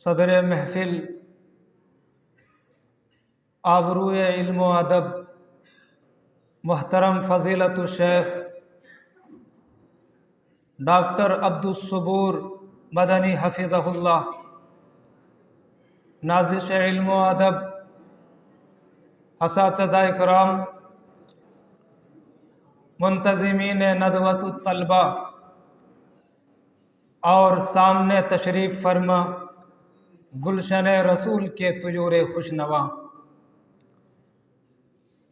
صدر محفل آبروئے علم و ادب محترم فضیلت الشیخ ڈاکٹر عبدالصبور مدنی حفظہ اللہ، نازش علم و ادب، اساتذہ کرام، منتظمین ندوۃ الطلبہ اور سامنے تشریف فرما گلشن رسول کے طیور خوشنوا،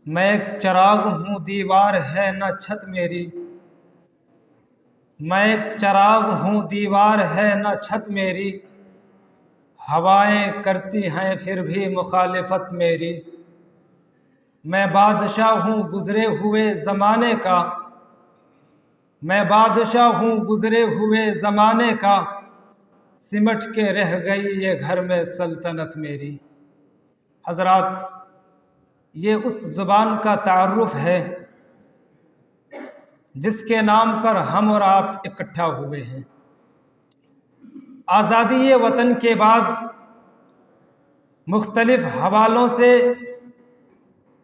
میں ایک چراغ ہوں دیوار ہے نہ چھت میری، میں ایک چراغ ہوں دیوار ہے نہ چھت میری، ہوائیں کرتی ہیں پھر بھی مخالفت میری، میں بادشاہ ہوں گزرے ہوئے زمانے کا، میں بادشاہ ہوں گزرے ہوئے زمانے کا، سمٹ کے رہ گئی یہ گھر میں سلطنت میری۔ حضرات، یہ اس زبان کا تعارف ہے جس کے نام پر ہم اور آپ اکٹھا ہوئے ہیں۔ آزادی وطن کے بعد مختلف حوالوں سے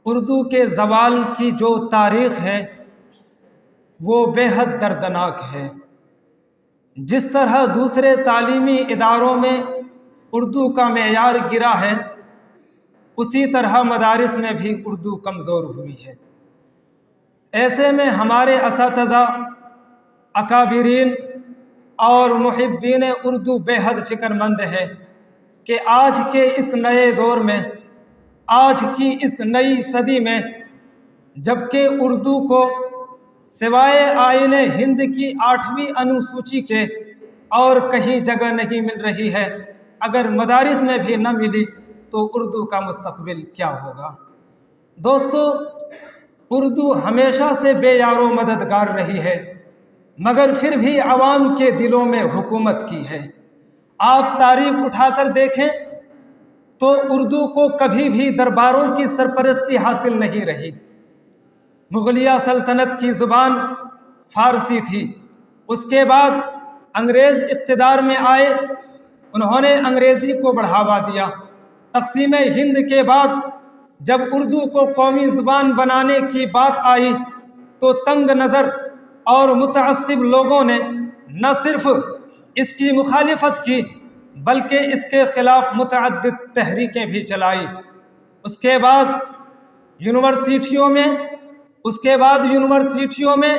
اردو کے زوال کی جو تاریخ ہے وہ بے حد دردناک ہے۔ جس طرح دوسرے تعلیمی اداروں میں اردو کا معیار گرا ہے، اسی طرح مدارس میں بھی اردو کمزور ہوئی ہے۔ ایسے میں ہمارے اساتذہ، اکابرین اور محبین اردو بے حد فکر مند ہے کہ آج کے اس نئے دور میں، آج کی اس نئی صدی میں، جبکہ اردو کو سوائے آئین ہند کی 8ویں انوسوچی کے اور کہیں جگہ نہیں مل رہی ہے، اگر مدارس میں بھی نہ ملی تو اردو کا مستقبل کیا ہوگا؟ دوستو، اردو ہمیشہ سے بے یار و مددگار رہی ہے، مگر پھر بھی عوام کے دلوں میں حکومت کی ہے۔ آپ تاریخ اٹھا کر دیکھیں تو اردو کو کبھی بھی درباروں کی سرپرستی حاصل نہیں رہی۔ مغلیہ سلطنت کی زبان فارسی تھی، اس کے بعد انگریز اقتدار میں آئے، انہوں نے انگریزی کو بڑھاوا دیا۔ تقسیم ہند کے بعد جب اردو کو قومی زبان بنانے کی بات آئی تو تنگ نظر اور متعصب لوگوں نے نہ صرف اس کی مخالفت کی بلکہ اس کے خلاف متعدد تحریکیں بھی چلائی۔ اس کے بعد یونیورسٹیوں میں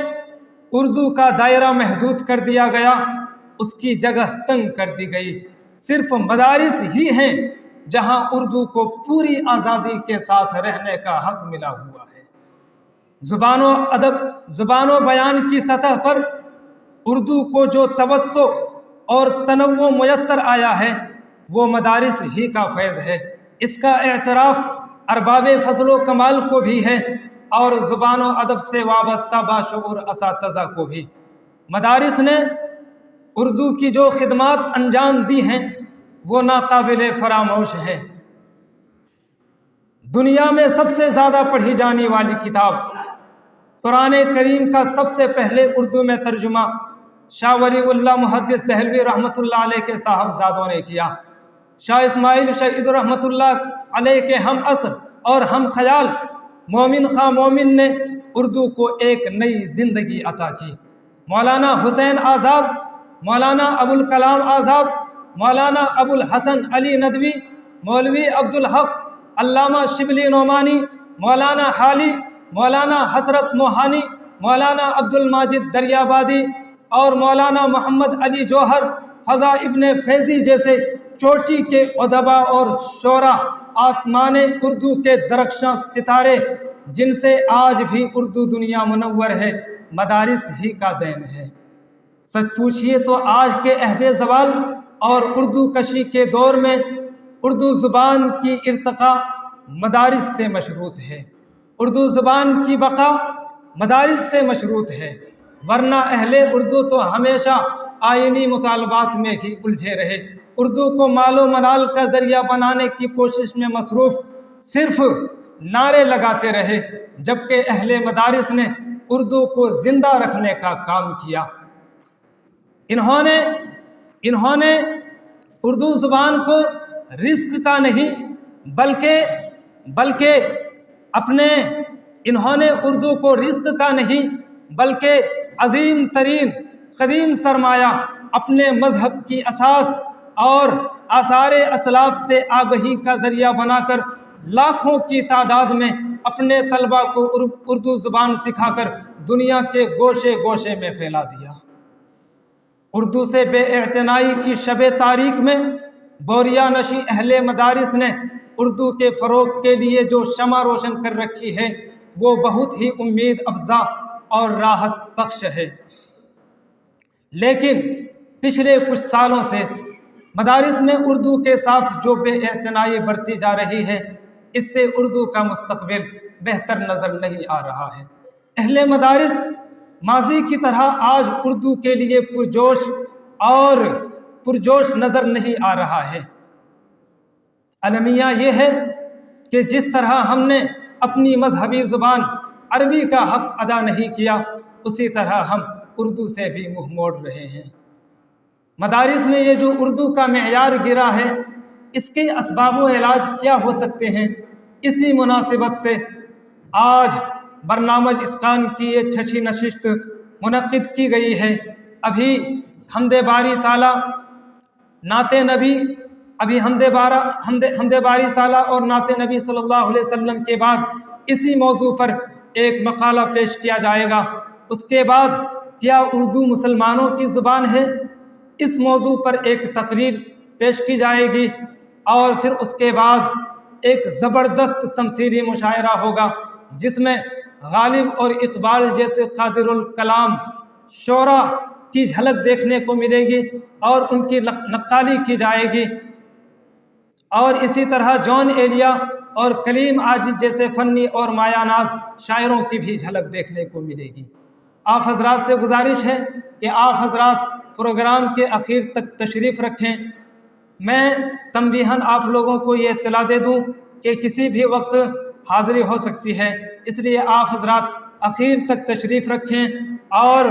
اردو کا دائرہ محدود کر دیا گیا، اس کی جگہ تنگ کر دی گئی۔ صرف مدارس ہی ہیں جہاں اردو کو پوری آزادی کے ساتھ رہنے کا حق ملا ہوا ہے۔ زبان و بیان کی سطح پر اردو کو جو توسع اور تنوع میسر آیا ہے وہ مدارس ہی کا فیض ہے۔ اس کا اعتراف ارباب فضل و کمال کو بھی ہے اور زبان و ادب سے وابستہ باشعور اساتذہ کو بھی۔ مدارس نے اردو کی جو خدمات انجام دی ہیں وہ ناقابل فراموش ہے۔ دنیا میں سب سے زیادہ پڑھی جانے والی کتاب قرآن کریم کا سب سے پہلے اردو میں ترجمہ شاہ ولی اللہ محدث دہلوی رحمۃ اللہ علیہ کے صاحبزادوں نے کیا۔ شاہ اسماعیل شہید رحمۃ اللہ علیہ کے ہم عصر اور ہم خیال مومن خواہ مومن نے اردو کو ایک نئی زندگی عطا کی۔ مولانا حسین آزاد، مولانا ابوالکلام آزاد، مولانا ابوالحسن علی ندوی، مولوی عبدالحق، علامہ شبلی نعمانی، مولانا حالی، مولانا حسرت موہانی، مولانا عبدالماجد دریابادی اور مولانا محمد علی جوہر، فضا ابن فیضی جیسے چوٹی کے ادبا اور شعراء آسمان اردو کے درخشاں ستارے جن سے آج بھی اردو دنیا منور ہے، مدارس ہی کا دین ہے۔ سچ پوچھیے تو آج کے عہد زوال اور اردو کشی کے دور میں اردو زبان کی ارتقاء مدارس سے مشروط ہے، اردو زبان کی بقا مدارس سے مشروط ہے، ورنہ اہل اردو تو ہمیشہ آئینی مطالبات میں ہی الجھے رہے، اردو کو مال و منال کا ذریعہ بنانے کی کوشش میں مصروف صرف نعرے لگاتے رہے، جبکہ اہل مدارس نے اردو کو زندہ رکھنے کا کام کیا۔ انہوں نے اردو زبان کو رزق کا نہیں بلکہ انہوں نے اردو کو رزق کا نہیں بلکہ عظیم ترین قدیم سرمایہ، اپنے مذہب کی اساس اور آثار اسلاف سے آگہی کا ذریعہ بنا کر لاکھوں کی تعداد میں اپنے طلباء کو اردو زبان سکھا کر دنیا کے گوشے گوشے میں پھیلا دیا۔ اردو سے بے اعتنائی کی شب تاریک میں بوریا نشی اہل مدارس نے اردو کے فروغ کے لیے جو شمع روشن کر رکھی ہے وہ بہت ہی امید افزا اور راحت بخش ہے۔ لیکن پچھلے کچھ سالوں سے مدارس میں اردو کے ساتھ جو بے اعتنائی برتی جا رہی ہے، اس سے اردو کا مستقبل بہتر نظر نہیں آ رہا ہے۔ اہل مدارس ماضی کی طرح آج اردو کے لیے پرجوش نظر نہیں آ رہا ہے۔ المیہ یہ ہے کہ جس طرح ہم نے اپنی مذہبی زبان عربی کا حق ادا نہیں کیا، اسی طرح ہم اردو سے بھی منہ موڑ رہے ہیں۔ مدارس میں یہ جو اردو کا معیار گرا ہے، اس کے اسباب و علاج کیا ہو سکتے ہیں؟ اسی مناسبت سے آج برنامج اتقان کی یہ 6 نشست منعقد کی گئی ہے۔ ابھی حمد باری تعالیٰ نعت نبی حمد باری تعالیٰ اور نعت نبی صلی اللہ علیہ وسلم کے بعد اسی موضوع پر ایک مقالہ پیش کیا جائے گا۔ اس کے بعد کیا اردو مسلمانوں کی زبان ہے، اس موضوع پر ایک تقریر پیش کی جائے گی، اور پھر اس کے بعد ایک زبردست تمثیلی مشاعرہ ہوگا جس میں غالب اور اقبال جیسے قادر الکلام شعراء کی جھلک دیکھنے کو ملے گی اور ان کی نقالی کی جائے گی، اور اسی طرح جان ایلیا اور کلیم عاجز جیسے فنی اور مایہ ناز شاعروں کی بھی جھلک دیکھنے کو ملے گی۔ آپ حضرات سے گزارش ہے کہ آپ حضرات پروگرام کے اخیر تک تشریف رکھیں۔ میں تنبیہاً آپ لوگوں کو یہ اطلاع دے دوں کہ کسی بھی وقت حاضری ہو سکتی ہے، اس لیے آپ حضرات اخیر تک تشریف رکھیں اور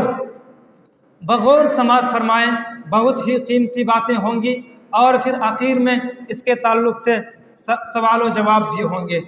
بغور سماعت فرمائیں۔ بہت ہی قیمتی باتیں ہوں گی، اور پھر آخر میں اس کے تعلق سے سوال و جواب بھی ہوں گے۔